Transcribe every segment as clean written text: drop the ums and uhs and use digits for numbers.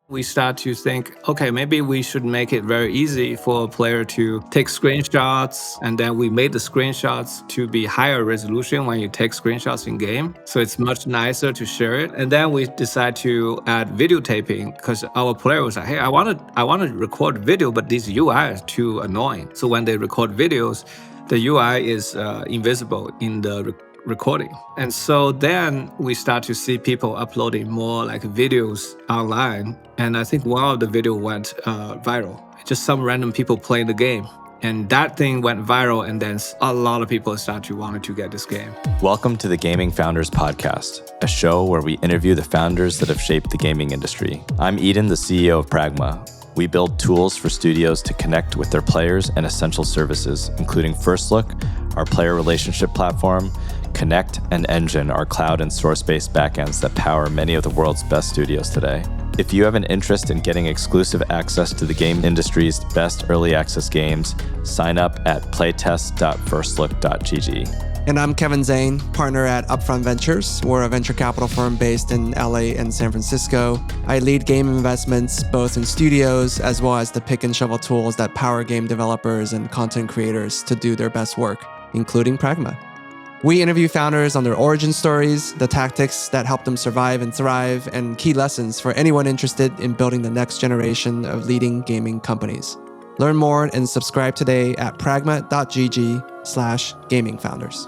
We start to think, okay, maybe we should make it very easy for a player to take screenshots. And then we made the screenshots to be higher resolution when you take screenshots in game. So it's much nicer to share it. And then we decide to add videotaping because our player was like, hey, I want to record video, but this UI is too annoying. So when they record videos, the UI is invisible in the recording. And so then we start to see people uploading more like videos online. And I think one of the video went viral. Just some random people playing the game. And that thing went viral, and then a lot of people start to want to get this game. Welcome to the Gaming Founders Podcast, a show where we interview the founders that have shaped the gaming industry. I'm Eden, the CEO of Pragma. We build tools for studios to connect with their players and essential services, including First Look, our player relationship platform, Connect, and Engine, our cloud and source-based backends that power many of the world's best studios today. If you have an interest in getting exclusive access to the game industry's best early access games, sign up at playtest.firstlook.gg. And I'm Kevin Zhang, partner at Upfront Ventures. We're a venture capital firm based in LA and San Francisco. I lead game investments both in studios as well as the pick and shovel tools that power game developers and content creators to do their best work, including Pragma. We interview founders on their origin stories, the tactics that help them survive and thrive, and key lessons for anyone interested in building the next generation of leading gaming companies. Learn more and subscribe today at pragma.gg/gamingfounders.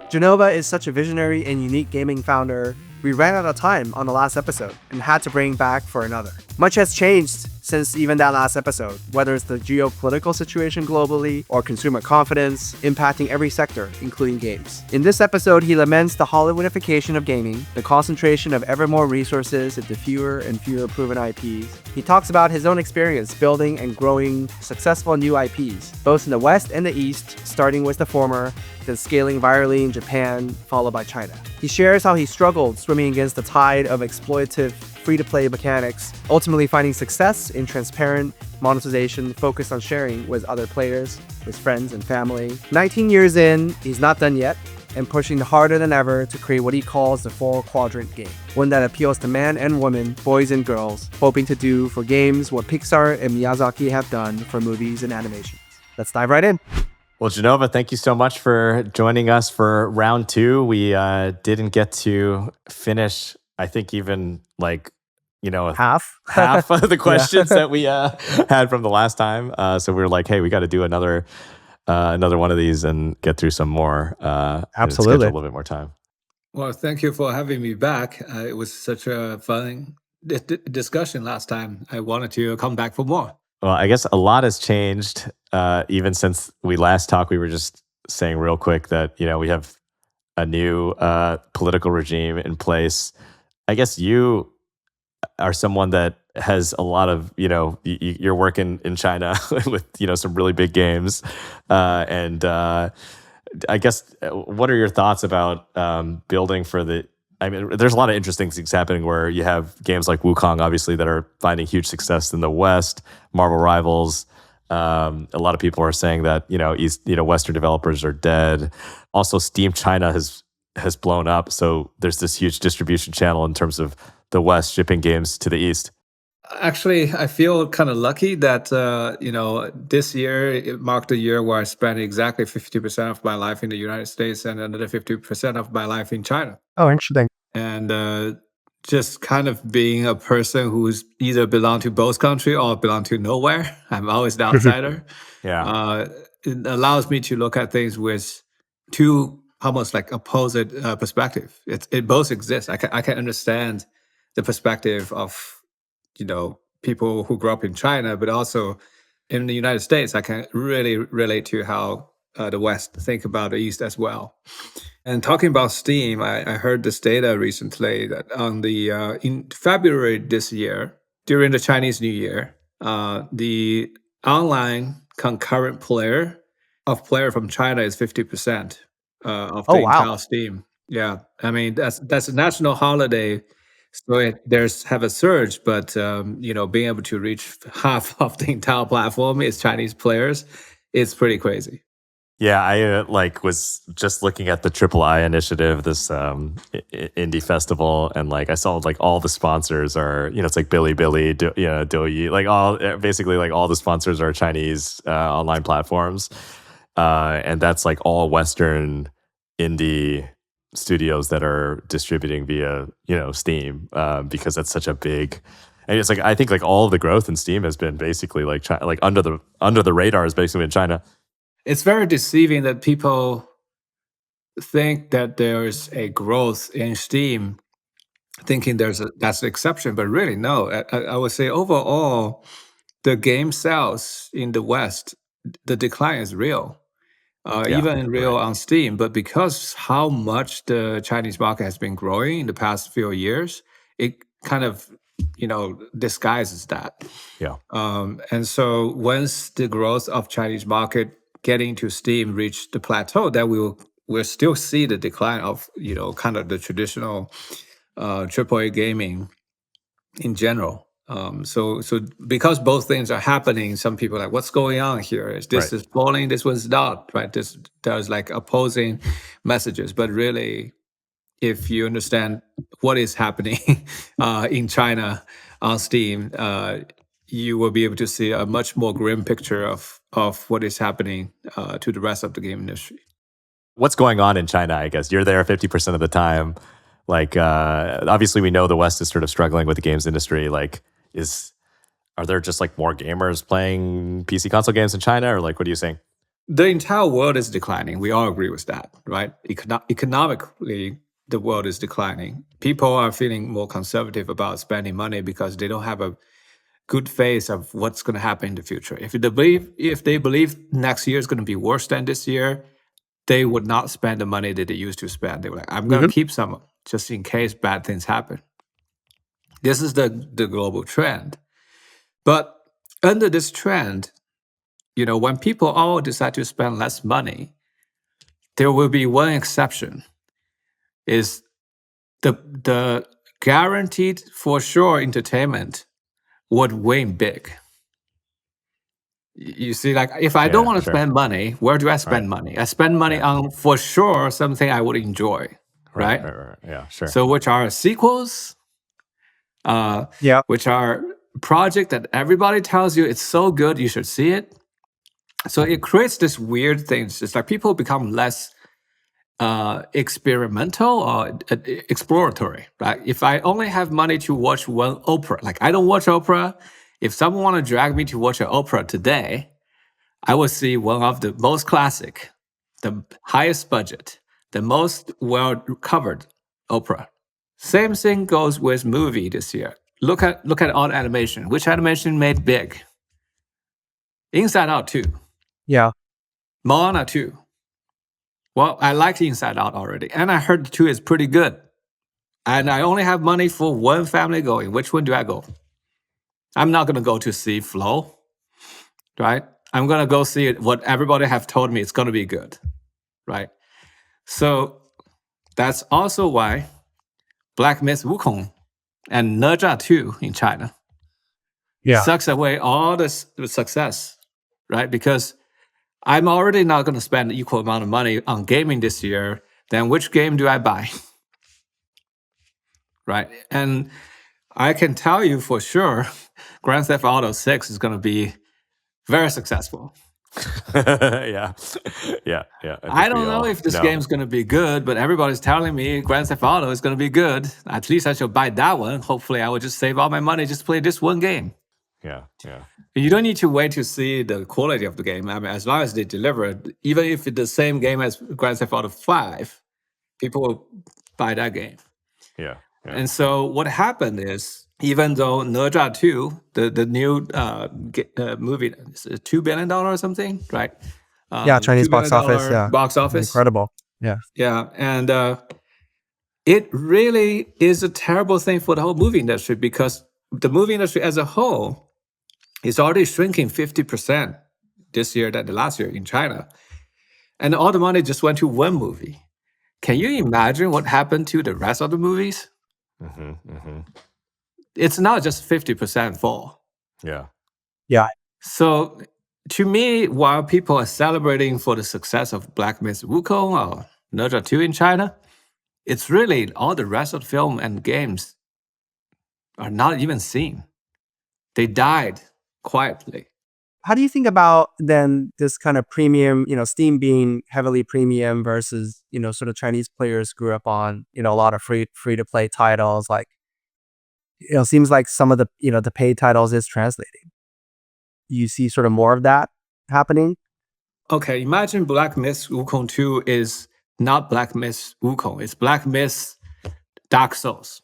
Jenova is such a visionary and unique gaming founder. We ran out of time on the last episode and had to bring back for another. Much has changed since even that last episode, whether it's the geopolitical situation globally or consumer confidence impacting every sector, including games. In this episode, he laments the Hollywoodification of gaming, the concentration of ever more resources into fewer and fewer proven IPs. He talks about his own experience building and growing successful new IPs, both in the West and the East, starting with the former, then scaling virally in Japan, followed by China. He shares how he struggled swimming against the tide of exploitative free-to-play mechanics, ultimately finding success in transparent monetization focused on sharing with other players, with friends and family. 19 years in, he's not done yet, and pushing harder than ever to create what he calls the four-quadrant game, one that appeals to men and women, boys and girls, hoping to do for games what Pixar and Miyazaki have done for movies and animations. Let's dive right in. Well, Jenova, thank you so much for joining us for round two. We didn't get to finish, I think, even half of the questions that we had from the last time. So we were like, hey, we got to do another one of these and get through some more. Absolutely. A little bit more time. Well, thank you for having me back. It was such a fun discussion last time. I wanted to come back for more. Well, I guess a lot has changed even since we last talked. We were just saying real quick that, we have a new political regime in place. I guess you are someone that has a lot of, you're working in China with, some really big games. And I guess, what are your thoughts about building for there's a lot of interesting things happening where you have games like Wukong, obviously, that are finding huge success in the West, Marvel Rivals. A lot of people are saying that, Western developers are dead. Also, Steam China has blown up. So there's this huge distribution channel in terms of the West shipping games to the East. Actually, I feel kind of lucky that, this year it marked a year where I spent exactly 50% of my life in the United States and another 50% of my life in China. Oh, interesting. And just kind of being a person who's either belong to both country or belong to nowhere. I'm always the outsider. Yeah. It allows me to look at things with two almost like opposite perspective. It both exists. I can understand the perspective of people who grew up in China, but also in the United States, I can really relate to how the West think about the East as well. And talking about Steam, I heard this data recently that on in February this year, during the Chinese New Year, the online concurrent player from China is 50% of the entire Steam. Yeah, I mean that's a national holiday. So there's have a surge, but being able to reach half of the entire platform is Chinese players. It's pretty crazy. Yeah, I was just looking at the III initiative, this indie festival, and I saw all the sponsors are, it's like Bilibili, Douyi, basically all the sponsors are Chinese online platforms, and that's all Western indie studios that are distributing via Steam, because that's such a big. And it's I think all of the growth in Steam has been basically China, under the radar is basically in China. It's very deceiving that people think that there's a growth in Steam, thinking that's the exception, but really no. I would say overall, the game sales in the West, the decline is real, Yeah, even real right. on Steam. But because how much the Chinese market has been growing in the past few years, it kind of disguises that. Yeah. And so once the growth of Chinese market getting to Steam reach the plateau, then we'll still see the decline of kind of the traditional AAA gaming in general. So because both things are happening, some people are like, what's going on here? Is this Right. is falling? This one's not, right? There's opposing messages, but really, if you understand what is happening in China on Steam, you will be able to see a much more grim picture of what is happening to the rest of the game industry. What's going on in China? I guess you're there 50% of the time. Obviously, we know the West is sort of struggling with the games industry. Are there just more gamers playing PC console games in China, or what are you saying? The entire world is declining. We all agree with that, right? Economically, the world is declining. People are feeling more conservative about spending money because they don't have a good faith of what's going to happen in the future. If they believe next year is going to be worse than this year, they would not spend the money that they used to spend. They were like, I'm going to keep some just in case bad things happen. This is the global trend. But under this trend, when people all decide to spend less money, there will be one exception, is the guaranteed for sure entertainment would win big. You see, if I don't want to spend money, where do I spend money? I spend money on, for sure, something I would enjoy, right? Right. Yeah, sure. So which are sequels, which are project that everybody tells you it's so good, you should see it. So it creates this weird thing. It's people become less experimental or exploratory, right? If I only have money to watch one opera, I don't watch opera. If someone want to drag me to watch an opera today, I will see one of the most classic, the highest budget, the most well-covered opera. Same thing goes with movie this year. Look at all animation. Which animation made big? Inside Out 2. Yeah. Moana 2. Well, I liked Inside Out already, and I heard the 2 is pretty good. And I only have money for one family going. Which one do I go? I'm not going to go to see Flow, right? I'm going to go see it, what everybody have told me it's going to be good, right? So that's also why Black Myth Wukong and Naja 2 in China sucks away all the success, right? Because I'm already not going to spend an equal amount of money on gaming this year. Then which game do I buy? Right? And I can tell you for sure, Grand Theft Auto 6 is going to be very successful. Yeah. I don't know if this game's going to be good, but everybody's telling me Grand Theft Auto is going to be good. At least I should buy that one. Hopefully, I will just save all my money, just play this one game. Yeah. You don't need to wait to see the quality of the game. I mean, as long as they deliver it, even if it's the same game as Grand Theft Auto 5, people will buy that game. Yeah. And so what happened is, even though Naja 2, the new movie, is it $2 billion or something, right? Chinese box office. Yeah. Box office. Incredible. Yeah. Yeah. And it really is a terrible thing for the whole movie industry, because the movie industry as a whole is already shrinking 50% this year than the last year in China. And all the money just went to one movie. Can you imagine what happened to the rest of the movies? It's not just 50% fall. Yeah. Yeah. So To me, while people are celebrating for the success of Black Myth Wukong or Naja 2 in China, it's really all the rest of the film and games are not even seen. They died quietly. How do you think about then this kind of premium, Steam being heavily premium versus, sort of Chinese players grew up on, a lot of free to play titles, like, seems like some of the, the paid titles is translating. You see sort of more of that happening? Okay, imagine Black Myth Wukong 2 is not Black Myth Wukong, it's Black Myth Dark Souls.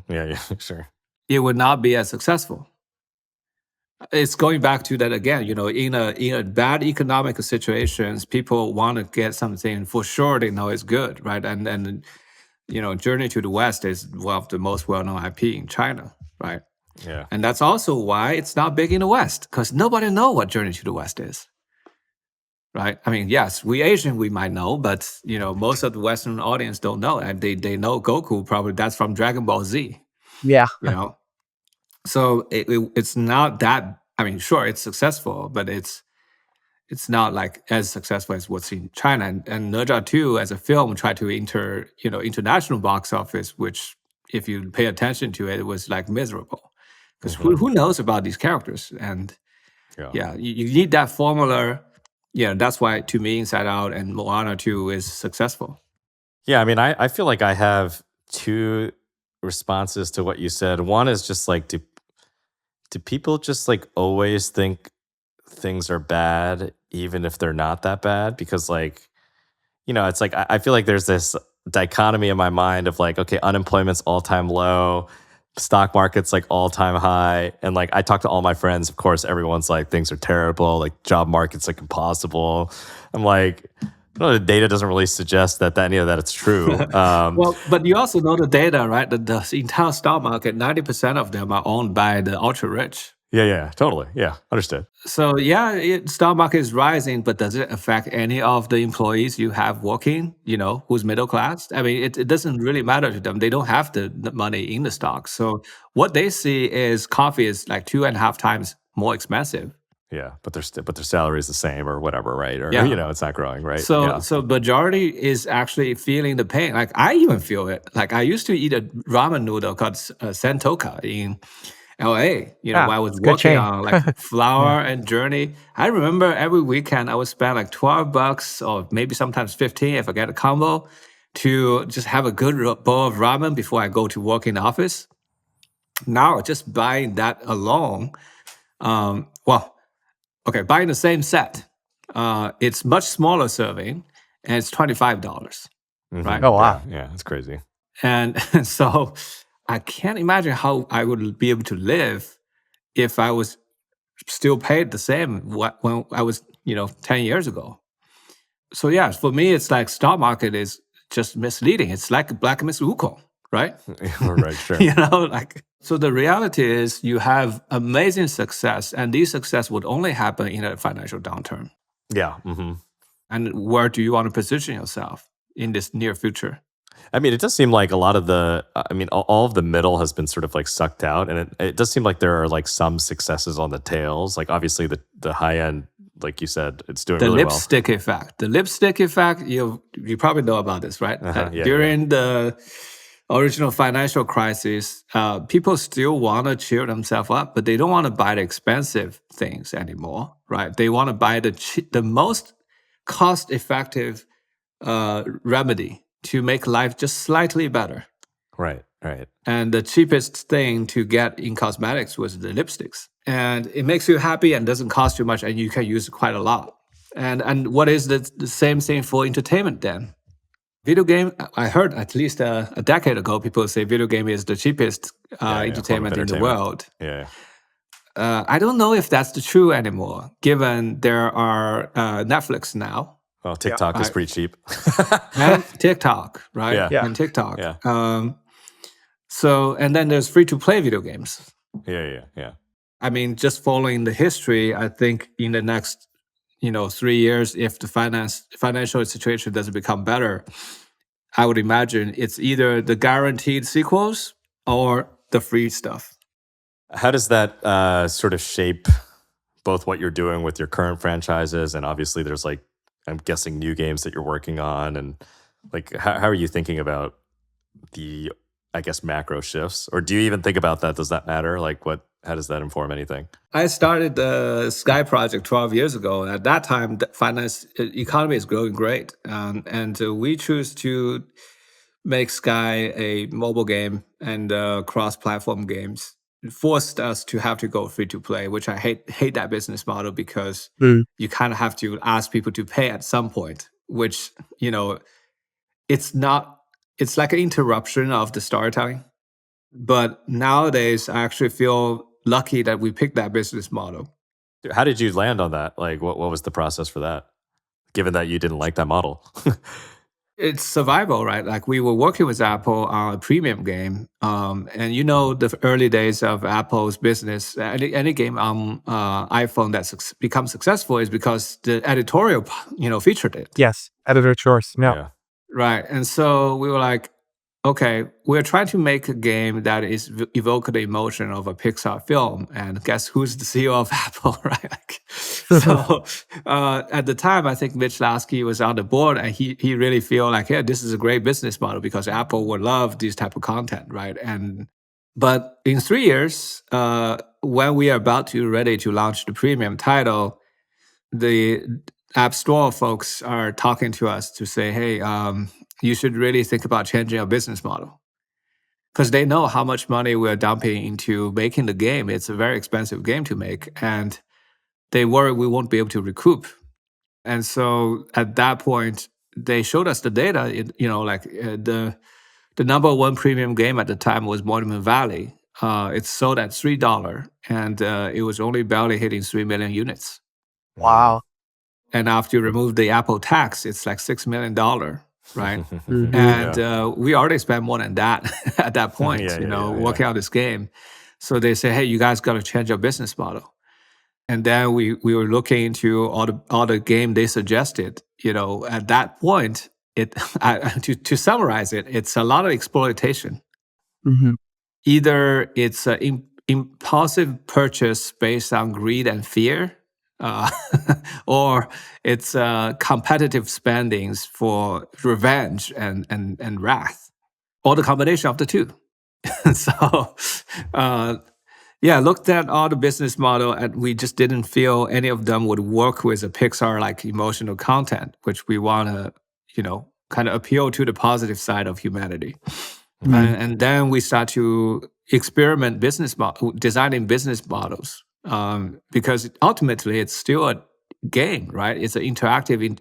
Yeah, sure. It would not be as successful. It's going back to that again, in a bad economic situations, people want to get something for sure they know is good, right? And Journey to the West is one of the most well-known IP in China, right? Yeah. And that's also why it's not big in the West, because nobody know what Journey to the West is. Right? I mean, yes, we Asian, we might know, but most of the Western audience don't know. And they know Goku, probably that's from Dragon Ball Z. Yeah. So it's not that, I mean, sure, it's successful, but it's not like as successful as what's in China. And Naja 2 as a film tried to enter, international box office, which if you pay attention to it, it was like miserable. Because who knows about these characters? And you need that formula. Yeah, that's why to me Inside Out and Moana 2 is successful. Yeah, I mean, I feel like I have two responses to what you said. One is just like, do people just like always think things are bad even if they're not that bad? Because like, it's like I feel like there's this dichotomy in my mind of like, okay, unemployment's all-time low, stock market's like all-time high, and like I talk to all my friends, of course everyone's like things are terrible, like job market's like impossible. I'm like, the data doesn't really suggest that any of that it's true. Well, but you also know the data, right? The entire stock market, 90% of them are owned by the ultra rich. Yeah, totally. Yeah, understood. So yeah, stock market is rising, but does it affect any of the employees you have working, who's middle class? I mean, it doesn't really matter to them. They don't have the money in the stock. So what they see is coffee is like 2.5 times more expensive. Yeah, but their salary is the same or whatever, right? Or it's not growing, right? So majority is actually feeling the pain. Like I even feel it. Like I used to eat a ramen noodle called Sentoka in LA, while I was working on like Flower and Journey. I remember every weekend I would spend like $12 or maybe sometimes 15 if I get a combo to just have a good bowl of ramen before I go to work in the office. Now just buying that alone, buying the same set, it's much smaller serving and it's $25, right? Oh, wow. Yeah, that's crazy. And so I can't imagine how I would be able to live if I was still paid the same when I was, 10 years ago. So yeah, for me, it's like stock market is just misleading. It's like Black Myth Wukong, right? Right, sure. So the reality is you have amazing success, and this success would only happen in a financial downturn. Yeah. And where do you want to position yourself in this near future? I mean, it does seem like a lot of all of the middle has been sort of like sucked out, and it does seem like there are like some successes on the tails. Like obviously the high end, like you said, it's doing really well. The lipstick effect. The lipstick effect, you probably know about this, right? During the original financial crisis, people still want to cheer themselves up, but they don't want to buy the expensive things anymore, right? They want to buy the most cost-effective remedy to make life just slightly better. Right. And the cheapest thing to get in cosmetics was the lipsticks. And it makes you happy and doesn't cost you much, and you can use it quite a lot. And what is the same thing for entertainment then? Video game, I heard at least a decade ago, people say video game is the cheapest entertainment in the world. Yeah. I don't know if that's the true anymore, given there are Netflix now. Well, TikTok is pretty cheap. And TikTok, right? Yeah. And TikTok. Yeah. And then there's free-to-play video games. Yeah. I mean, just following the history, I think in the next, 3 years, if the financial situation doesn't become better, I would imagine it's either the guaranteed sequels or the free stuff. How does that sort of shape both what you're doing with your current franchises, and obviously there's like, I'm guessing, new games that you're working on, and like how are you thinking about the, I guess, macro shifts? Or do you even think about that? Does that matter? Like how does that inform anything? I started the Sky project 12 years ago. At that time, the finance economy is growing great. And we choose to make Sky a mobile game and cross-platform games. It forced us to have to go free to play, which I hate that business model because you kind of have to ask people to pay at some point, which, it's like an interruption of the storytelling. But nowadays, I actually feel lucky that we picked that business model. How did you land on that? Like, what was the process for that, given that you didn't like that model? It's survival, right? Like we were working with Apple on a premium game, and the early days of Apple's business. Any game on iPhone that's become successful is because the editorial, featured it. Yes, editor choice. Yeah. Right, and so we were like, okay, we're trying to make a game that is evoke the emotion of a Pixar film, and guess who's the CEO of Apple, right? So at the time, I think Mitch Lasky was on the board, and he really feel like, yeah, this is a great business model because Apple would love this type of content, right? But in 3 years, when we are about to ready to launch the premium title, the App Store folks are talking to us to say, hey, you should really think about changing our business model. Because they know how much money we're dumping into making the game. It's a very expensive game to make. And they worry we won't be able to recoup. And so at that point, they showed us the data. The number one premium game at the time was Monument Valley. It's sold at $3, and it was only barely hitting 3 million units. Wow. And after you remove the Apple tax, it's like $6 million, right? And we already spent more than that at that point, working on this game. So they say, hey, you guys got to change your business model. And then we were looking into all the game they suggested. At that point, to summarize it, it's a lot of exploitation. Mm-hmm. Either it's an impulsive purchase based on greed and fear, or it's competitive spendings for revenge and wrath, or the combination of the two. So, looked at all the business model, and we just didn't feel any of them would work with a Pixar-like emotional content, which we want to, kind of appeal to the positive side of humanity. Mm-hmm. And then we start to experiment designing business models. Because ultimately it's still a game, right? It's an interactive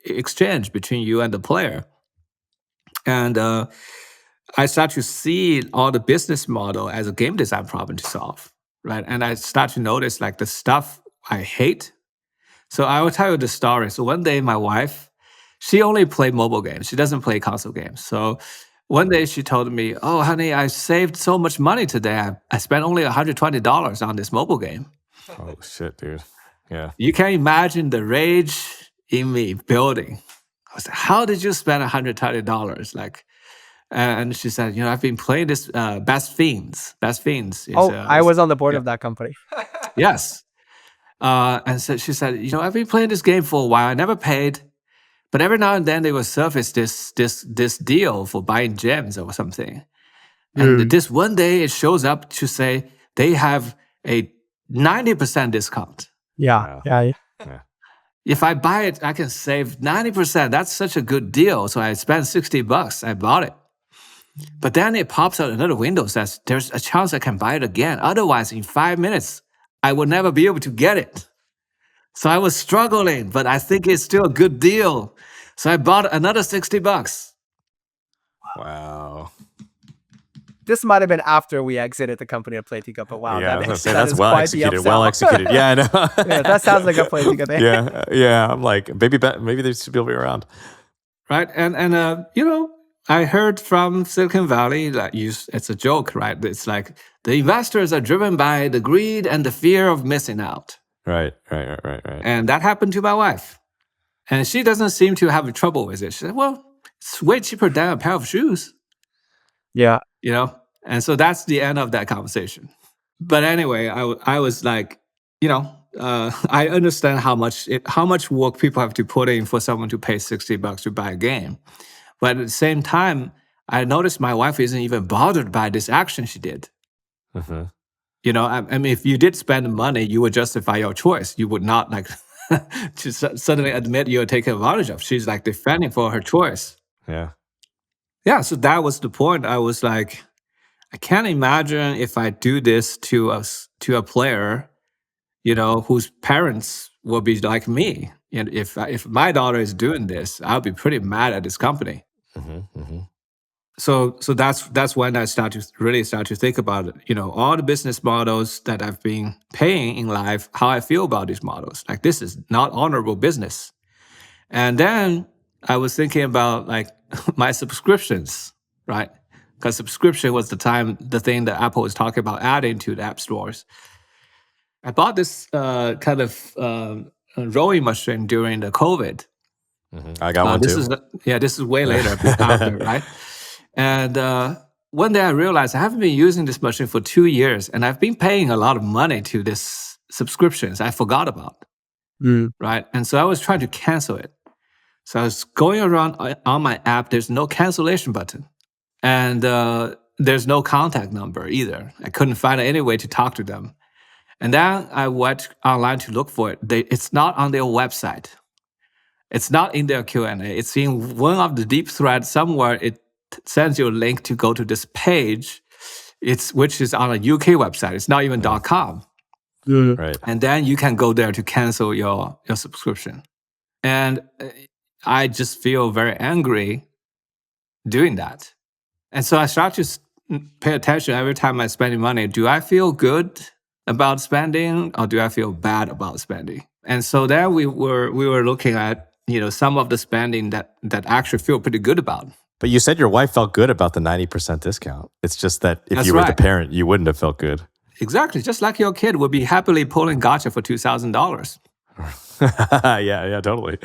exchange between you and the player. And I start to see all the business model as a game design problem to solve, right? And I start to notice like the stuff I hate. So I will tell you the story. So one day my wife, she only played mobile games. She doesn't play console games. So one day she told me, oh, honey, I saved so much money today. I spent only $120 on this mobile game. Oh, shit, dude. Yeah. You can imagine the rage in me building. I was like, how did you spend $120? And she said, I've been playing this Best Fiends. Best Fiends. I was on the board of that company. Yes. And so she said, I've been playing this game for a while. I never paid. But every now and then they will surface this deal for buying gems or something. And this one day it shows up to say they have a 90% discount. Yeah. If I buy it, I can save 90%. That's such a good deal. So I spent $60. I bought it. But then it pops out another window says there's a chance I can buy it again. Otherwise, in 5 minutes, I will never be able to get it. So I was struggling, but I think it's still a good deal. So I bought another $60. Wow. This might have been after we exited the company at Playtika, but wow. Yeah, that's well executed. Well executed. Yeah, I know. Yeah, that sounds like a Playtika thing. Yeah. I'm like, maybe they should be around. Right, and I heard from Silicon Valley that it's a joke, right? It's like the investors are driven by the greed and the fear of missing out. Right. And that happened to my wife. And she doesn't seem to have trouble with it. She said, well, it's way cheaper than a pair of shoes. Yeah. And so that's the end of that conversation. But anyway, I was like, I understand how much work people have to put in for someone to pay $60 to buy a game. But at the same time, I noticed my wife isn't even bothered by this action she did. Mm-hmm. I mean, if you did spend the money, you would justify your choice. You would not like to suddenly admit you're taken advantage of. She's like defending for her choice. Yeah. Yeah, so that was the point. I was like, I can't imagine if I do this to a player, whose parents will be like me. And if my daughter is doing this, I'll be pretty mad at this company. Mm-hmm. Mm-hmm. So that's when I start to think about it. All the business models that I've been paying in life, how I feel about these models. Like, this is not honorable business. And then I was thinking about like my subscriptions, right? Because subscription was the thing that Apple was talking about adding to the app stores. I bought this kind of rowing machine during the COVID. Mm-hmm. I got one this too. This is way later after, right? And one day I realized I haven't been using this machine for 2 years, and I've been paying a lot of money to this subscriptions I forgot about, right? And so I was trying to cancel it. So I was going around on my app. There's no cancellation button, and there's no contact number either. I couldn't find any way to talk to them. And then I went online to look for it. It's not on their website. It's not in their Q&A. It's in one of the deep threads somewhere. It sends you a link to go to this page, which is on a UK website. It's not even .com. Right. And then you can go there to cancel your subscription. And I just feel very angry doing that. And so I start to pay attention every time I'm spending money. Do I feel good about spending, or do I feel bad about spending? And so then we were looking at some of the spending that actually feel pretty good about. But you said your wife felt good about the 90% discount. It's just that if you were the parent, you wouldn't have felt good. Exactly. Just like your kid would be happily pulling gotcha for $2,000. Yeah, totally.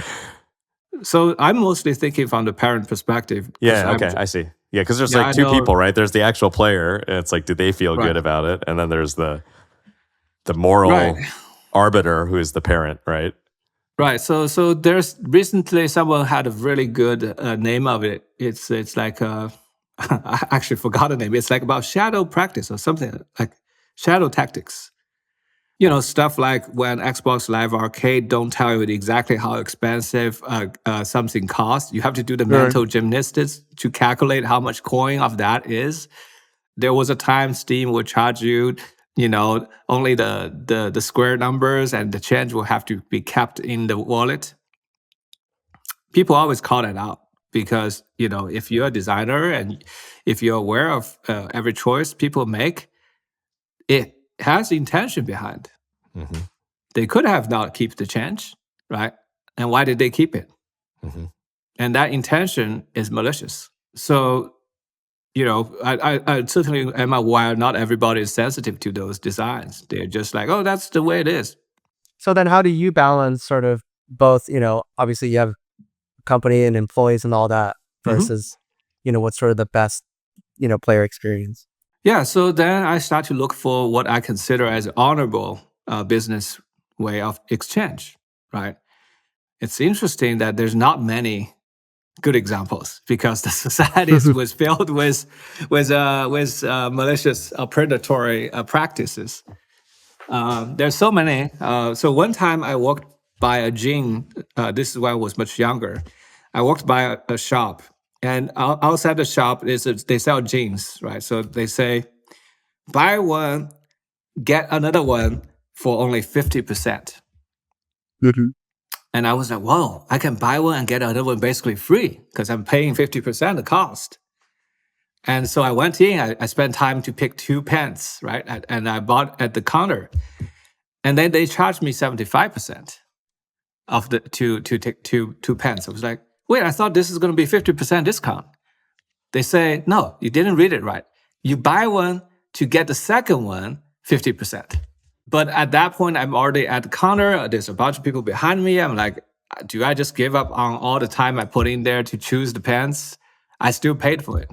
So I'm mostly thinking from the parent perspective. Yeah, okay, I see. Yeah, because there's like two people, right? There's the actual player, and it's like, do they feel good about it? And then there's the moral arbiter, who is the parent, right? Right. So there's recently someone had a really good name of it. It's like I actually forgot the name. It's like about shadow practice or something, like shadow tactics. Stuff like when Xbox Live Arcade don't tell you exactly how expensive something costs. You have to do the mental gymnastics to calculate how much coin of that is. There was a time Steam would charge you, only the square numbers, and the change will have to be kept in the wallet. People always call that out because, if you're a designer and if you're aware of every choice people make, it has intention behind. Mm-hmm. They could have not keep the change, right? And why did they keep it? Mm-hmm. And that intention is malicious. So, I certainly am aware not everybody is sensitive to those designs. They're just like, oh, that's the way it is. So then how do you balance sort of both, obviously you have a company and employees and all that versus, what's sort of the best, player experience? Yeah, so then I start to look for what I consider as honorable business way of exchange, right? It's interesting that there's not many good examples because the society was filled with malicious predatory practices. There's so many. So one time I walked by a jean. This is when I was much younger. I walked by a shop, and outside the shop they sell jeans, right? So they say, buy one, get another one for only 50%. Mm-hmm. And I was like, whoa, I can buy one and get another one basically free because I'm paying 50% the cost. And so I went in, I spent time to pick 2 pens, right? And I bought at the counter. And then they charged me 75% of the to take two pens. I was like, wait, I thought this is going to be 50% discount. They say, no, you didn't read it right. You buy one to get the second one 50%. But at that point, I'm already at the counter. There's a bunch of people behind me. I'm like, do I just give up on all the time I put in there to choose the pens? I still paid for it,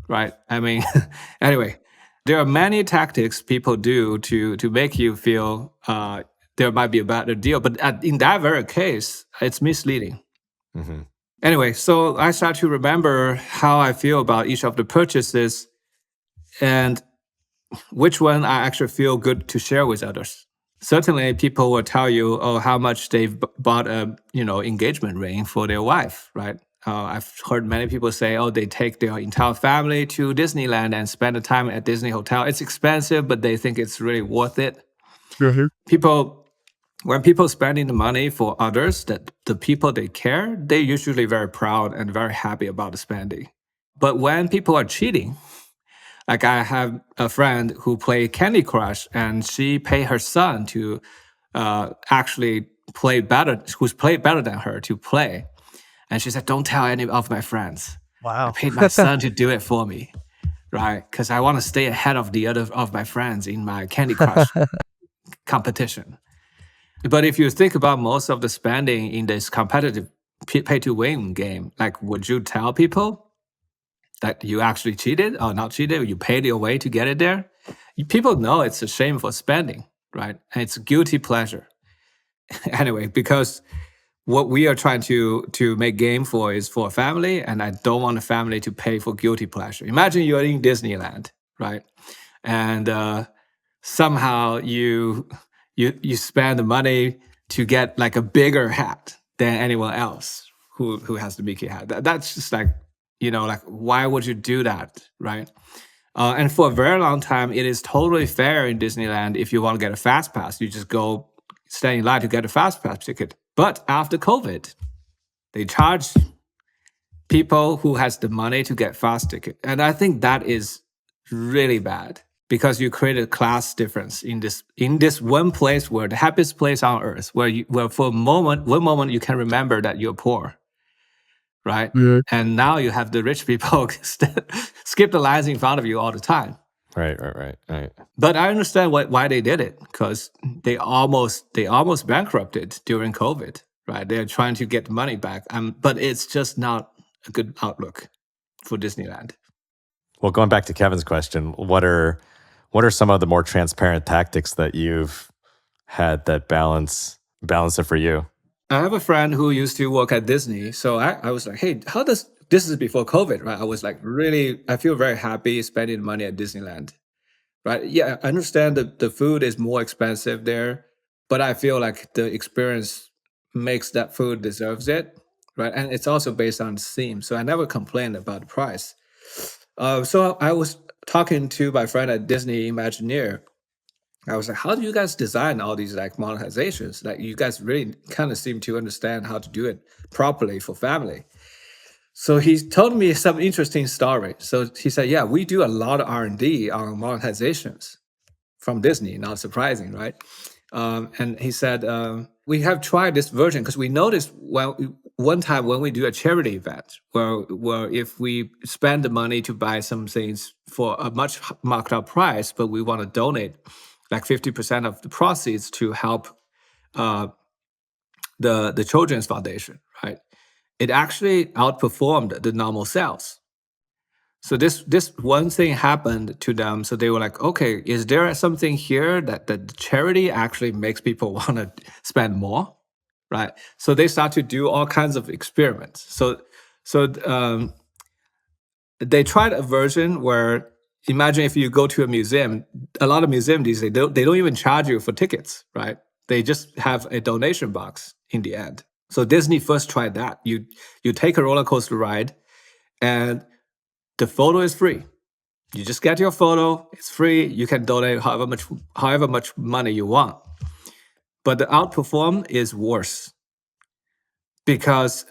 right? I mean, anyway, there are many tactics people do to make you feel there might be a better deal. But in that very case, it's misleading. Mm-hmm. Anyway, so I start to remember how I feel about each of the purchases and which one I actually feel good to share with others. Certainly, people will tell you, oh, how much they've bought a engagement ring for their wife, right? I've heard many people say, oh, they take their entire family to Disneyland and spend the time at Disney Hotel. It's expensive, but they think it's really worth it. When people spending the money for others, that the people they care, they're usually very proud and very happy about the spending. But when people are cheating, like I have a friend who played Candy Crush, and she paid her son to actually play better, who's played better than her to play. And she said, don't tell any of my friends. Wow. I paid my son to do it for me, right? Because I want to stay ahead of the other of my friends in my Candy Crush competition. But if you think about most of the spending in this competitive pay-to-win game, like, would you tell people that you actually cheated or not cheated? You paid your way to get it there? People know it's a shameful spending, right? And it's a guilty pleasure. Anyway, because what we are trying to make game for is for a family, and I don't want a family to pay for guilty pleasure. Imagine you're in Disneyland, right? And somehow you spend the money to get like a bigger hat than anyone else who has the Mickey hat. That's just like, like, why would you do that, right? And for a very long time, it is totally fair in Disneyland. If you want to get a fast pass, you just go stand in line to get a fast pass ticket. But after COVID, they charge people who has the money to get fast ticket. And I think that is really bad, because you create a class difference in this one place, where the happiest place on earth, where for one moment you can remember that you're poor, right? Mm-hmm. And now you have the rich people skip the lines in front of you all the time. Right. But I understand why they did it, because they almost bankrupted during COVID, right? They're trying to get the money back, but it's just not a good outlook for Disneyland. Well, going back to Kevin's question, what are some of the more transparent tactics that you've had that balance it for you? I have a friend who used to work at Disney. So I was like, hey, this is before COVID, right? I was like, I feel very happy spending money at Disneyland, right? Yeah, I understand that the food is more expensive there, but I feel like the experience makes that food deserves it, right? And it's also based on theme. So I never complained about the price. So I was talking to my friend at Disney Imagineer. I was like, how do you guys design all these like monetizations? Like, you guys really kind of seem to understand how to do it properly for family. So he told me some interesting story. So he said, yeah, we do a lot of R&D on monetizations from Disney, not surprising, right? And he said, we have tried this version because we noticed one time when we do a charity event where if we spend the money to buy some things for a much marked up price, but we want to donate like 50% of the proceeds to help the Children's Foundation, right? It actually outperformed the normal sales. So this one thing happened to them. So they were like, okay, is there something here that the charity actually makes people want to spend more, right? So they start to do all kinds of experiments. So they tried a version where, imagine if you go to a museum, a lot of museums these days, they don't even charge you for tickets, right? They just have a donation box in the end. So Disney first tried that. You take a roller coaster ride, and the photo is free. You just get your photo, it's free. You can donate however much money you want. But the outperform is worse, because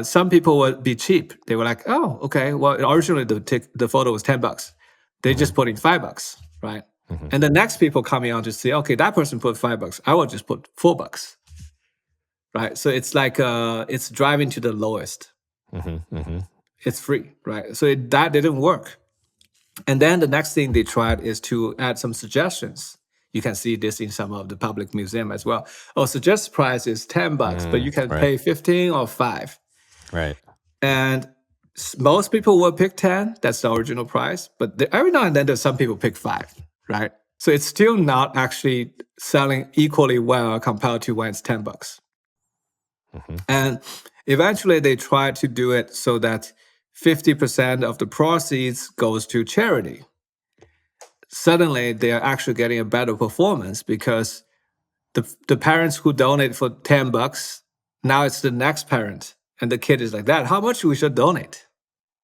some people would be cheap. They were like, oh, okay, well, originally the photo was $10. They just put in $5, right? Mm-hmm. And the next people coming on to say, okay, that person put $5. I will just put $4, right? So it's like it's driving to the lowest. Mm-hmm. Mm-hmm. It's free, right? So that didn't work. And then the next thing they tried is to add some suggestions. You can see this in some of the public museum as well. Oh, suggested price is $10, but you can pay 15 or 5. Right. And most people will pick 10. That's the original price. But every now and then, there's some people pick 5, right? So it's still not actually selling equally well compared to when it's $10. And eventually they tried to do it so that 50% of the proceeds goes to charity. Suddenly they're actually getting a better performance because the parents who donate for $10, now it's the next parent. And the kid is like, that, how much we should donate?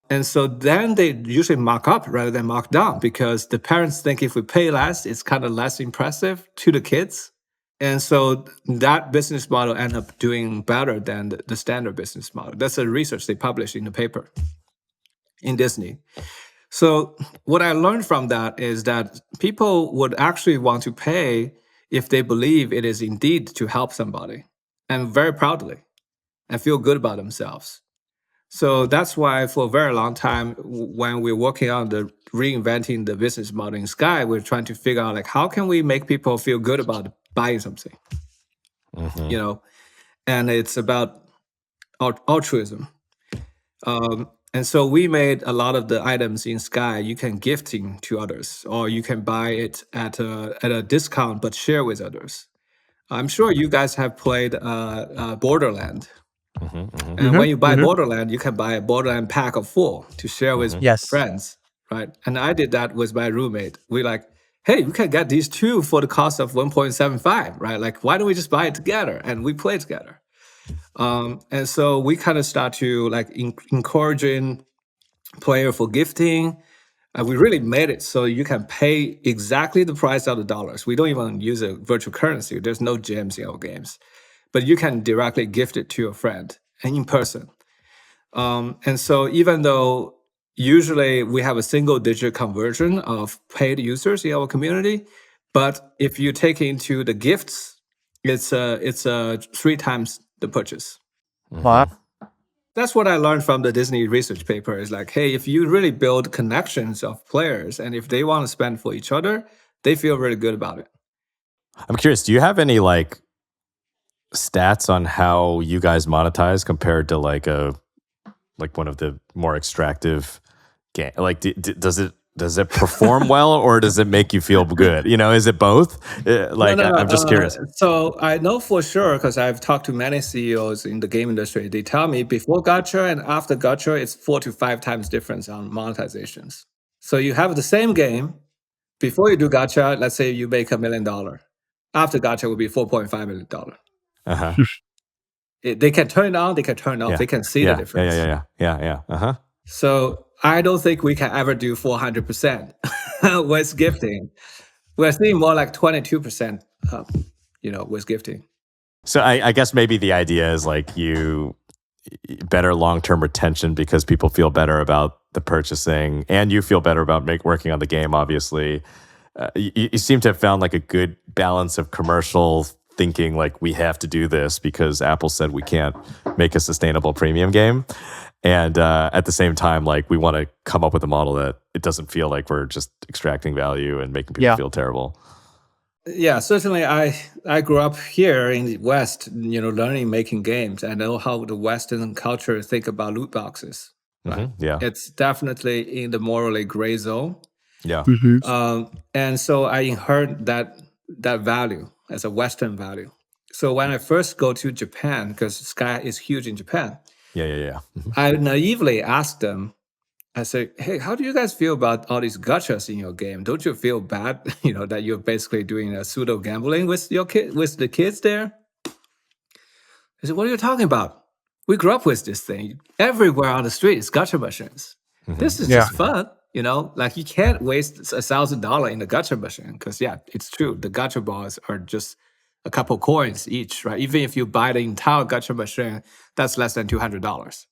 And so then they usually mark up rather than mark down because the parents think if we pay less, it's kind of less impressive to the kids. And so that business model ended up doing better than the standard business model. That's the research they published in the paper in Disney. So what I learned from that is that people would actually want to pay if they believe it is indeed to help somebody, and very proudly, and feel good about themselves. So that's why for a very long time, when we're working on the reinventing the business model in Sky, we're trying to figure out like how can we make people feel good about buying something, you know, and it's about altruism. And so we made a lot of the items in Sky you can gifting to others, or you can buy it at a discount but share with others. I'm sure you guys have played Borderland. And when you buy Borderland, you can buy a Borderland pack of 4 to share with Yes. friends, right? And I did that with my roommate. We like, hey, we can get these 2 for the cost of 1.75, right? Like, why don't we just buy it together and we play together? And so we kind of start to like encouraging player for gifting. We really made it so you can pay exactly the price of the dollars. We don't even use a virtual currency. There's no gems in our games, but you can directly gift it to your friend and in person. And so even though usually we have a single digit conversion of paid users in our community, but if you take into the gifts, it's 3 times the purchase. Wow. That's what I learned from the Disney research paper is like, hey, if you really build connections of players and if they want to spend for each other, they feel really good about it. I'm curious, do you have any like stats on how you guys monetize compared to like one of the more extractive game? Like, does it perform well, or does it make you feel good? You know, is it both? I'm just curious. So I know for sure because I've talked to many CEOs in the game industry. They tell me before gacha and after gacha, it's 4 to 5 times difference on monetizations. So you have the same game before you do gacha. Let's say you make $1 million. After gacha will be $4.5 million. They can turn it on, they can turn it off. They can see the difference. Yeah. So I don't think we can ever do 400% with gifting. We're seeing more like 22%, with gifting. So I guess maybe the idea is like you better long-term retention because people feel better about the purchasing, and you feel better about working on the game. Obviously, you seem to have found like a good balance of commercial thinking, like we have to do this because Apple said we can't make a sustainable premium game. And at the same time, like we want to come up with a model that it doesn't feel like we're just extracting value and making people feel terrible. Yeah, certainly. I grew up here in the West, learning making games. I know how the Western culture think about loot boxes. Right? Yeah, it's definitely in the morally gray zone. Yeah. And so I inherit that value as a Western value. So when I first go to Japan, because Sky is huge in Japan, Yeah. I naively asked them, I say, hey, how do you guys feel about all these gachas in your game? Don't you feel bad, that you're basically doing a pseudo gambling with with the kids there? I said, what are you talking about? We grew up with this thing. Everywhere on the street is gacha machines. This is just fun, like you can't waste $1,000 in a gacha machine because it's true. The gacha balls are just a couple coins each, right? Even if you buy the entire gacha machine, that's less than $200.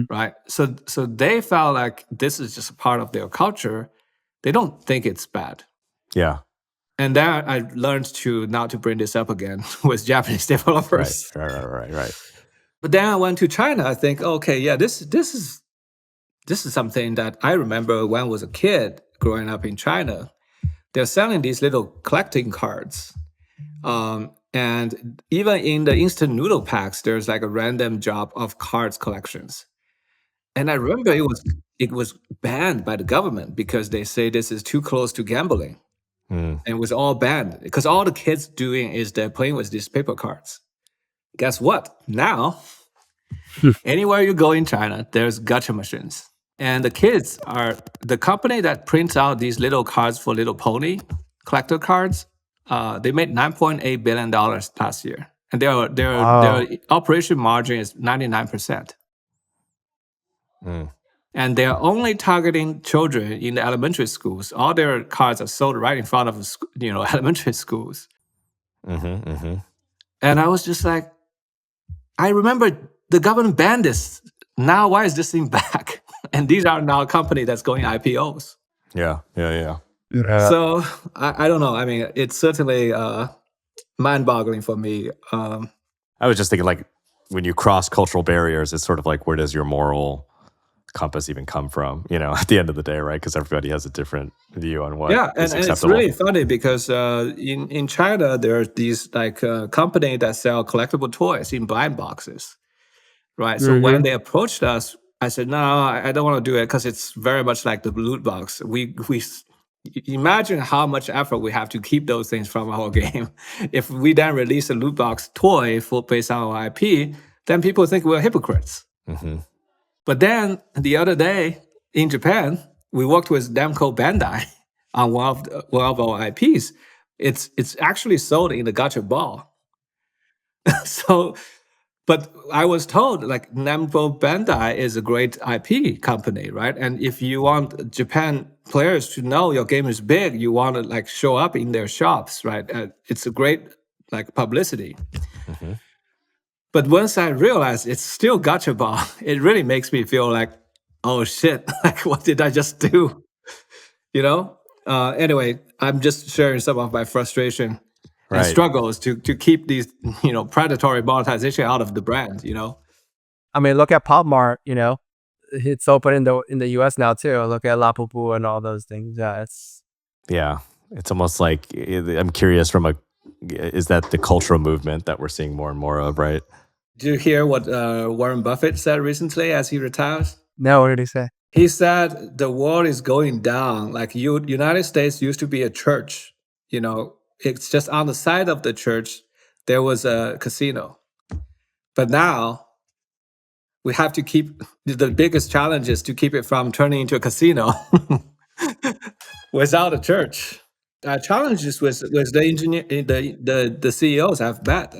Right. So they felt like this is just a part of their culture. They don't think it's bad. Yeah. And then I learned not to bring this up again with Japanese developers. Right. But then I went to China. I think, okay, this is something that I remember when I was a kid growing up in China. They're selling these little collecting cards. And even in the instant noodle packs, there's like a random drop of cards collections. And I remember it was banned by the government because they say this is too close to gambling. Mm. and it was all banned because all the kids doing is they're playing with these paper cards. Guess what? Now, anywhere you go in China, there's gacha machines. And the kids are the company that prints out these little cards for Little Pony, collector cards. They made $9.8 billion last year. And their operation margin is 99%. Mm. And they're only targeting children in the elementary schools. All their cards are sold right in front of elementary schools. Mm-hmm, mm-hmm. And I was just like, I remember the government banned this. Now, why is this thing back? And these are now a company that's going IPOs. Yeah. So I don't know. I mean, it's certainly mind-boggling for me. I was just thinking, like, when you cross cultural barriers, it's sort of like, where does your moral compass even come from? At the end of the day, right? Because everybody has a different view on what is and acceptable. it's really funny because in China there are these company that sell collectible toys in blind boxes, right? So when they approached us, I said, no, I don't want to do it because it's very much like the loot box. We imagine how much effort we have to keep those things from our game. If we then release a loot box toy based on our IP, then people think we're hypocrites. Mm-hmm. But then the other day in Japan, we worked with Namco Bandai on one of our IPs. It's actually sold in the gacha ball. So, but I was told like Namco Bandai is a great IP company, right? And if you want Japan players to know your game is big, you want to like show up in their shops, right? It's a great like publicity. Mm-hmm. But once I realized it's still gacha ball, it really makes me feel like, oh shit, like what did I just do? Anyway, I'm just sharing some of my frustration and struggles to keep these, predatory monetization out of the brand, I mean, look at PopMart, it's open in the US now too. Look at La Pupu and all those things. Yeah, it's almost like, I'm curious is that the cultural movement that we're seeing more and more of, right? Did you hear what Warren Buffett said recently as he retires? No, what did he say? He said the world is going down. Like United States used to be a church. It's just on the side of the church, there was a casino. But now we have to keep, the biggest challenge is to keep it from turning into a casino without a church. Challenges with the engineer, the CEOs have bet.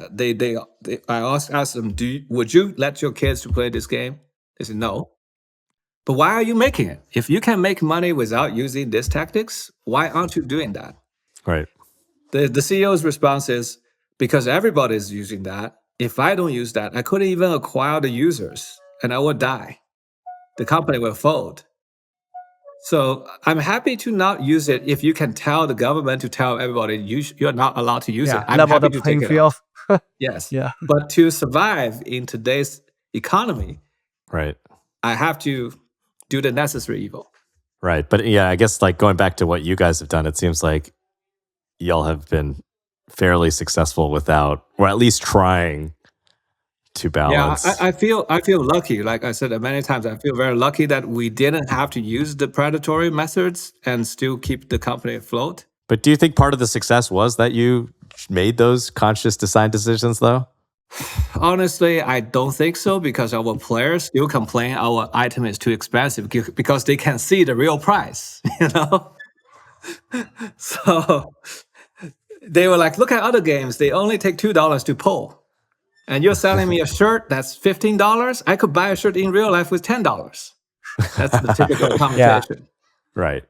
I asked them, would you let your kids to play this game? They said no. But why are you making it? If you can make money without using these tactics, why aren't you doing that? Right. The CEO's response is, because everybody's using that. If I don't use that, I couldn't even acquire the users, and I would die. The company will fold. So I'm happy to not use it if you can tell the government to tell everybody you're not allowed to use it. I'm level happy the to playing take field. it off. Yes. Yeah. But to survive in today's economy, right, I have to do the necessary evil. Right. But yeah, I guess like going back to what you guys have done, it seems like y'all have been fairly successful without, or at least trying to balance. Yeah, I feel lucky. Like I said many times, I feel very lucky that we didn't have to use the predatory methods and still keep the company afloat. But do you think part of the success was that you made those conscious design decisions, though? Honestly, I don't think so, because our players still complain our item is too expensive because they can see the real price, So they were like, look at other games. They only take $2 to pull. And you're selling me a shirt that's $15? I could buy a shirt in real life with $10. That's the typical conversation. Right.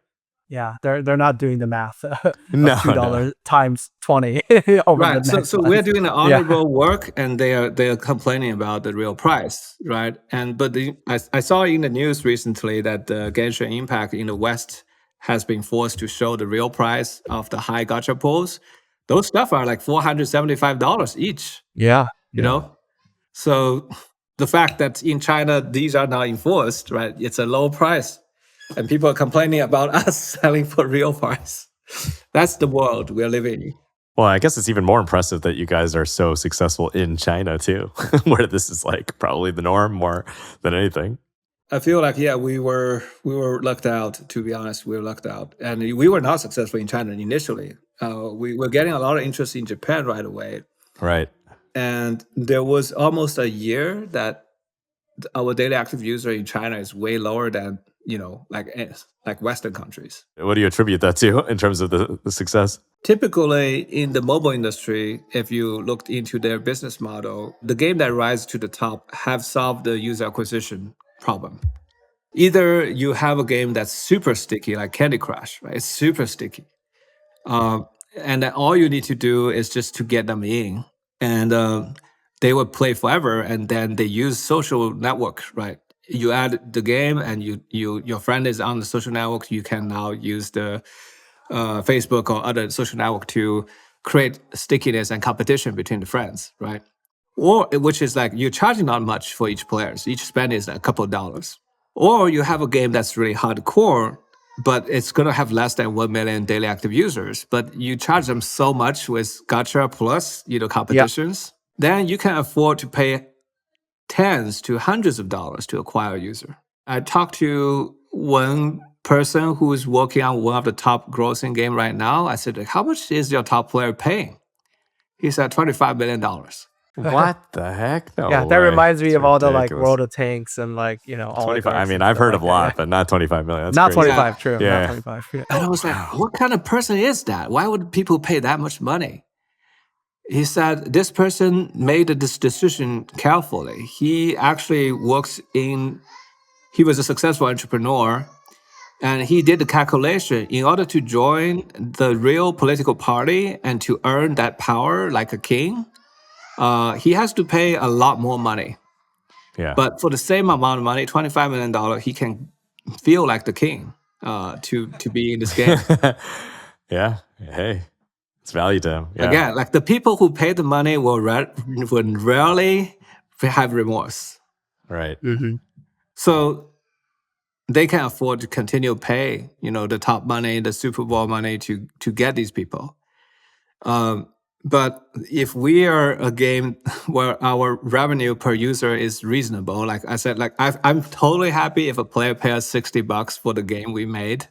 Yeah, they're not doing the math. No, $2 times 20 over right. the next So we're doing the honorable work, and they are complaining about the real price, right? But I saw in the news recently that the Genshin Impact in the West has been forced to show the real price of the high gacha pools. Those stuff are like $475 each. Yeah. You know? So the fact that in China, these are not enforced, right? It's a low price. And people are complaining about us selling for real price. That's the world we're living in. Well, I guess it's even more impressive that you guys are so successful in China too, where this is like probably the norm more than anything. I feel like we were lucked out. To be honest, we were lucked out, and we were not successful in China initially. We were getting a lot of interest in Japan right away, Right. and there was almost a year that our daily active user in China is way lower than like Western countries. What do you attribute that to in terms of the success? Typically, in the mobile industry, if you looked into their business model, the game that rise to the top have solved the user acquisition problem. Either you have a game that's super sticky, like Candy Crush, right? It's super sticky, and then all you need to do is just to get them in, and they would play forever. And then they use social network, right? You add the game, and your friend is on the social network. You can now use the Facebook or other social network to create stickiness and competition between the friends, right? Or which is like you're charging not much for each player. So each spend is a couple of dollars. Or you have a game that's really hardcore, but it's gonna have less than 1 million daily active users, but you charge them so much with gacha plus, competitions, then you can afford to pay tens to hundreds of dollars to acquire a user. I talked to one person who is working on one of the top grossing game right now. I said, how much is your top player paying? He said $25 million. What the heck? No Yeah, that way. reminds me It's of all the like ridiculous. World of Tanks and like, all 25. I oligarchs mean, and I've stuff heard of a like that, lot, but not 25 million. That's Not crazy. 25, true. Yeah. Not 25. Yeah. And I was like, what kind of person is that? Why would people pay that much money? He said this person made this decision carefully. He actually he was a successful entrepreneur, and he did the calculation. In order to join the real political party and to earn that power like a king, he has to pay a lot more money. Yeah. But for the same amount of money, $25 million, he can feel like the king to be in this game. Yeah. Hey, it's value to him. Yeah. Again, like the people who pay the money will rarely have remorse. Right. So they can afford to continue pay, the top money, the Super Bowl money to get these people. But if we are a game where our revenue per user is reasonable, like I said, like I'm totally happy if a player pays $60 for the game we made,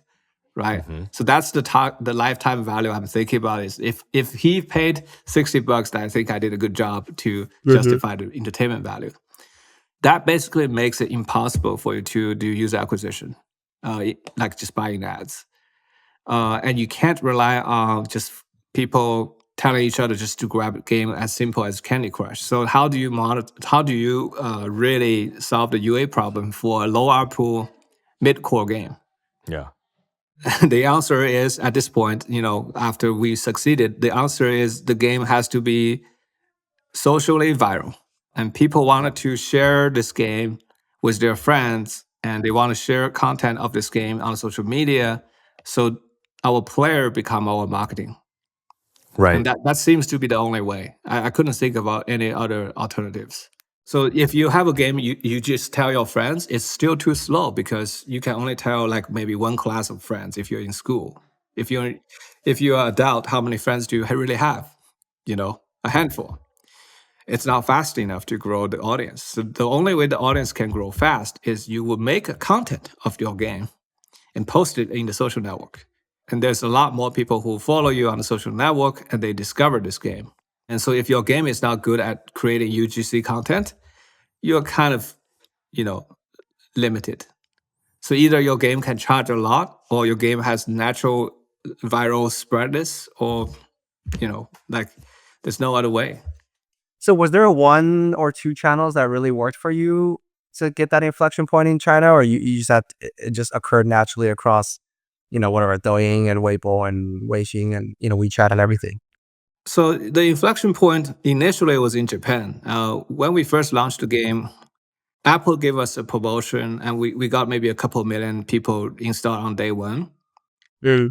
right? So that's the lifetime value I'm thinking about. Is if he paid $60, then I think I did a good job to justify the entertainment value. That basically makes it impossible for you to do user acquisition, like just buying ads. And you can't rely on just people telling each other just to grab a game as simple as Candy Crush. So how do you really solve the UA problem for a low ARPU mid-core game? Yeah. The answer is, at this point, after we succeeded, the answer is the game has to be socially viral. And people wanted to share this game with their friends, and they want to share content of this game on social media. So our player become our marketing. Right. And that seems to be the only way. I couldn't think about any other alternatives. So if you have a game, you just tell your friends, it's still too slow because you can only tell like maybe one class of friends if you're in school. If you're an adult, how many friends do you really have? A handful. It's not fast enough to grow the audience. So the only way the audience can grow fast is you will make a content of your game and post it in the social network. And there's a lot more people who follow you on the social network and they discover this game. And so if your game is not good at creating UGC content, you're kind of, limited. So either your game can charge a lot, or your game has natural viral spreadness, or, like there's no other way. So was there one or two channels that really worked for you to get that inflection point in China, or you just had it just occurred naturally across, whatever, Douyin and Weibo and Weixin and, WeChat and everything? So the inflection point initially was in Japan. When we first launched the game, Apple gave us a promotion, and we got maybe a couple million people installed on day one. And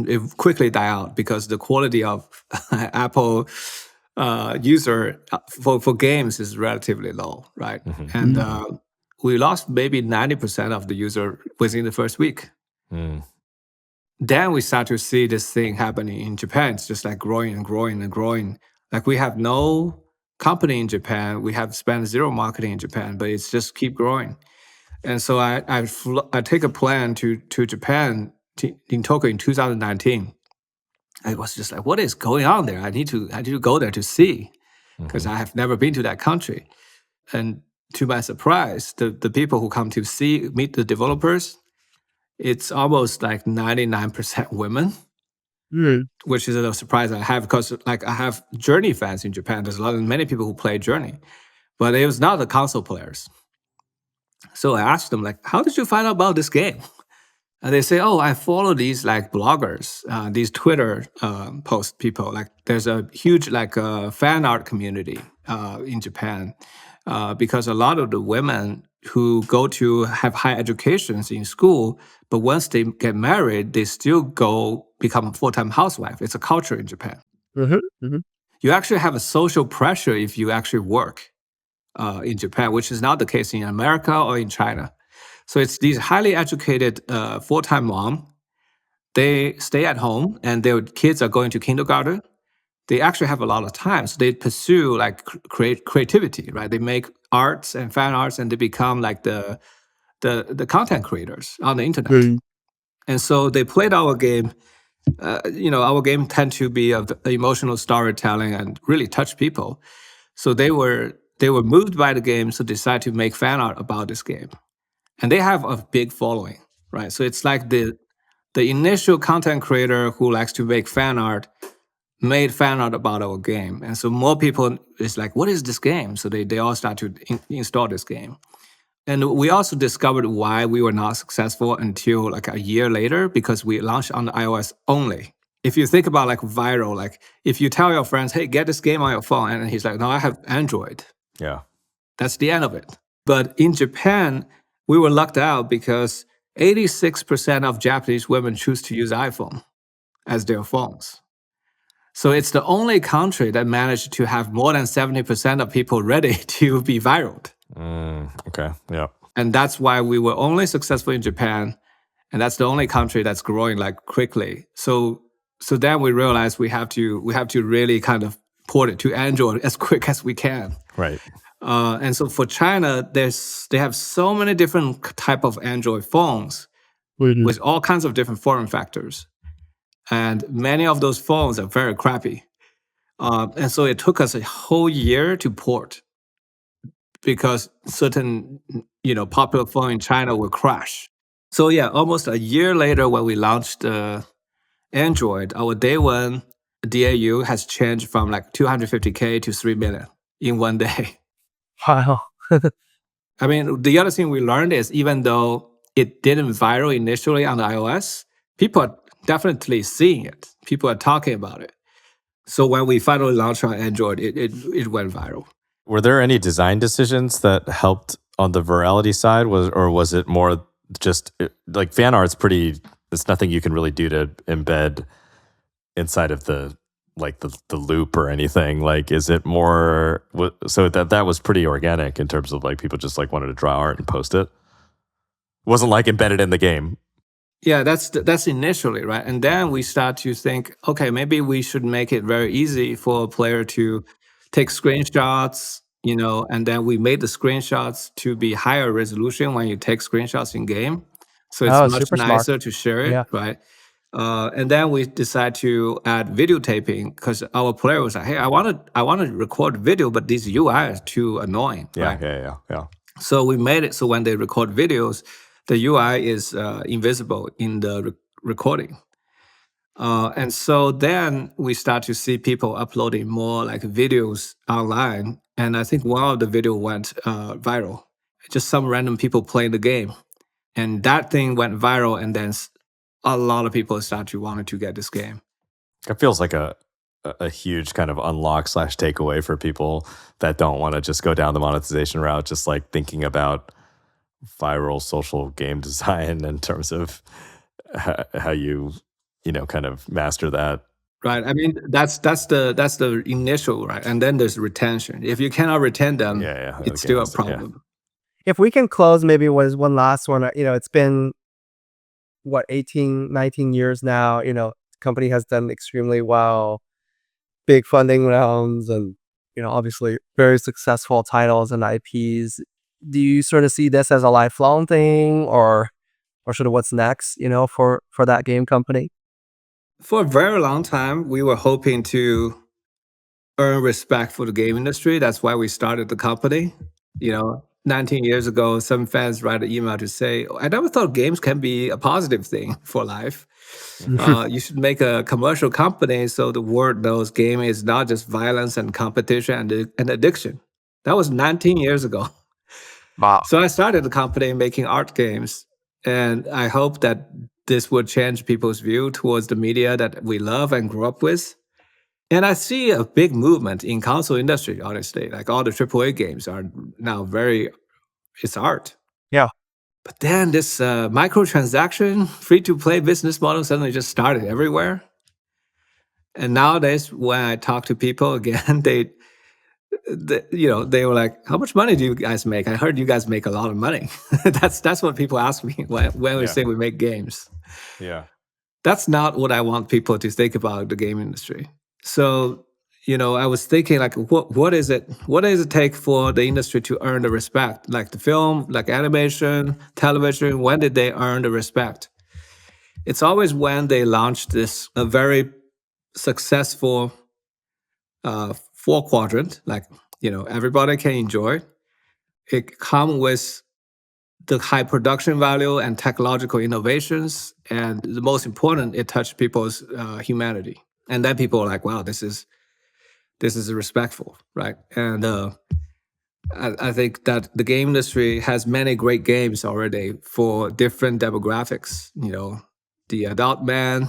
it quickly died out because the quality of Apple user for games is relatively low, right? And we lost maybe 90% of the user within the first week. Then we start to see this thing happening in Japan. It's just like growing and growing and growing. Like we have no company in Japan. We have spent zero marketing in Japan, but it's just keep growing. And so I take a plan to Japan in Tokyo in 2019. I was just like, what is going on there? I need to go there to see, because I have never been to that country. And to my surprise, the people who come to meet the developers, it's almost like 99% women, which is a surprise I have, because like I have Journey fans in Japan. There's many people who play Journey, but it was not the console players. So I asked them, like, how did you find out about this game? And they say, oh, I follow these like bloggers, these Twitter post people. Like there's a huge like fan art community in Japan, because a lot of the women who go to have high educations in school, but once they get married, they still go become a full-time housewife. It's a culture in Japan. You actually have a social pressure if you actually work in Japan, which is not the case in America or in China. So it's these highly educated full-time mom. They stay at home and their kids are going to kindergarten. They actually have a lot of time. So they pursue like creativity, right? They make arts and fan arts, and they become like the content creators on the internet. And so they played our game. Our game tend to be of the emotional storytelling and really touch people. So they were moved by the game, so decided to make fan art about this game. And they have a big following, right? So it's like the initial content creator who likes to make fan art made fan art about our game. And so more people is like, what is this game? So they all start to install this game. And we also discovered why we were not successful until like a year later, because we launched on the iOS only. If you think about like viral, like if you tell your friends, hey, get this game on your phone, and he's like, no, I have Android. Yeah. That's the end of it. But in Japan, we were lucked out because 86% of Japanese women choose to use iPhone as their phones. So it's the only country that managed to have more than 70% of people ready to be viral. Okay. Yeah. And that's why we were only successful in Japan. And that's the only country that's growing like quickly. So then we realized we have to really kind of port it to Android as quick as we can. Right. And so for China, they have so many different type of Android phones with all kinds of different form factors. And many of those phones are very crappy. And so it took us a whole year to port, because certain, popular phone in China will crash. So yeah, almost a year later when we launched Android, our day one DAU has changed from like 250K to 3 million in one day. Wow. I mean, the other thing we learned is even though it didn't viral initially on the iOS, people are definitely seeing it. People are talking about it. So when we finally launched on Android, it went viral. Were there any design decisions that helped on the virality side, or was it more just like fan art's it's nothing you can really do to embed inside of the loop or anything? Like, is it more so that was pretty organic in terms of like people just like wanted to draw art and post it? Wasn't like embedded in the game. Yeah, that's initially, right? And then we start to think, okay, maybe we should make it very easy for a player to take screenshots, and then we made the screenshots to be higher resolution when you take screenshots in game. So it's much super smart. nicer to share it, Yeah. right? And then we decide to add videotaping, because our player was like, hey, I want to record video, but this UI is too annoying. Yeah, right? yeah. So we made it so when they record videos, the UI is invisible in the recording. And so then we start to see people uploading more like videos online. And I think one of the video went viral. Just some random people playing the game. And that thing went viral, and then a lot of people start to want to get this game. It feels like a huge kind of unlock / takeaway for people that don't want to just go down the monetization route, just like thinking about viral social game design in terms of how you kind of master that. Right. I mean, that's the initial, right? And then there's retention. If you cannot retain them, it's still a problem. If we can close maybe with one last one, it's been 18, 19 years now, company has done extremely well, big funding rounds, and, obviously very successful titles and IPs. do you sort of see this as a lifelong thing, or sort of what's next, for that game company? For a very long time, we were hoping to earn respect for the game industry. That's why we started the company. 19 years ago, some fans write an email to say, I never thought games can be a positive thing for life. You should make a commercial company so the world knows game is not just violence and competition and addiction. That was 19 years ago. Wow. So I started the company making art games, and I hope that this would change people's view towards the media that we love and grew up with. And I see a big movement in console industry, honestly. Like all the AAA games are now it's art. Yeah. But then this microtransaction, free-to-play business model suddenly just started everywhere. And nowadays, when I talk to people again, they were like, "How much money do you guys make? I heard you guys make a lot of money." That's what people ask me when we say we make games. Yeah. That's not what I want people to think about the game industry. So, I was thinking like, what does it take for the industry to earn the respect? Like the film, like animation, television, when did they earn the respect? It's always when they launched a very successful four-quadrant, like, everybody can enjoy. It comes with the high production value and technological innovations. And the most important, it touched people's humanity. And then people are like, wow, this is respectful, right? And I think that the game industry has many great games already for different demographics. The adult man,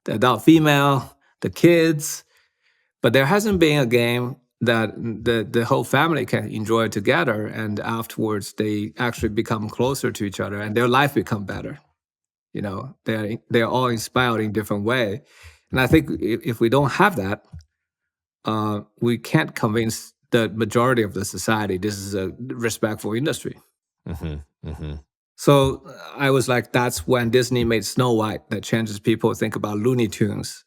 the adult female, the kids. But there hasn't been a game that the whole family can enjoy together, and afterwards they actually become closer to each other and their life become better. They're all inspired in different way. And I think if we don't have that, we can't convince the majority of the society this is a respectful industry. So I was like, that's when Disney made Snow White that changes people think about Looney Tunes.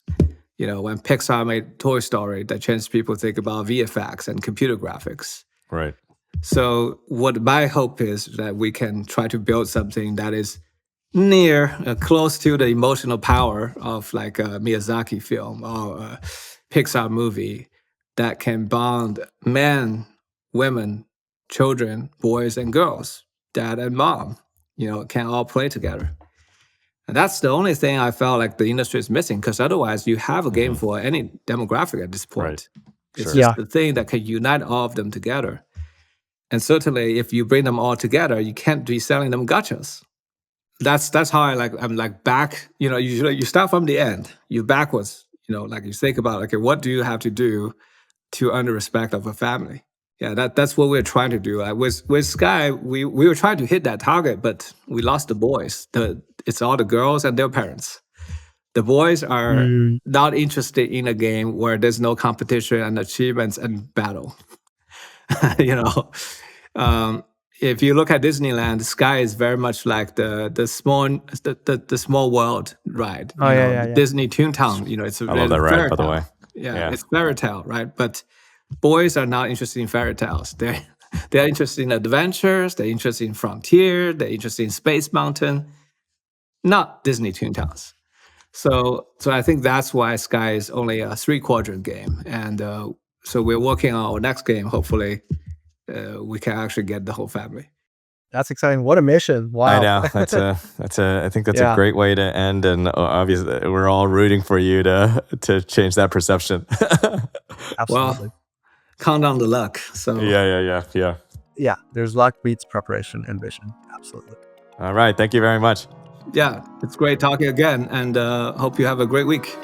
When Pixar made Toy Story, that changed people think about VFX and computer graphics. Right. So what my hope is that we can try to build something that is near, close to the emotional power of like a Miyazaki film or a Pixar movie that can bond men, women, children, boys and girls, dad and mom, can all play together. And that's the only thing I felt like the industry is missing, because otherwise you have a game for any demographic at this point. Right. It's Sure. just the thing that can unite all of them together. And certainly if you bring them all together, you can't be selling them gachas. That's how I'm like back, you start from the end, you backwards, like you think about, okay, what do you have to do to earn the respect of a family? Yeah, that's what we're trying to do. With Sky, we were trying to hit that target, but we lost the boys. It's all the girls and their parents. The boys are not interested in a game where there's no competition and achievements and battle. If you look at Disneyland, Sky is very much like the small world ride. Yeah. Disney Toontown. It's I love that ride, by the way. Yeah, it's fairy tale, right? But boys are not interested in fairy tales. They're interested in adventures. They're interested in frontier. They're interested in Space Mountain, not Disney Toontowns. So I think that's why Sky is only a 3-quadrant game, and so we're working on our next game. Hopefully, we can actually get the whole family. That's exciting. What a mission. Wow. I know. I think that's a great way to end. And obviously we're all rooting for you to change that perception. Absolutely. Well, count on the luck. So Yeah. There's luck beats preparation and vision. Absolutely. All right. Thank you very much. Yeah, it's great talking again, and hope you have a great week.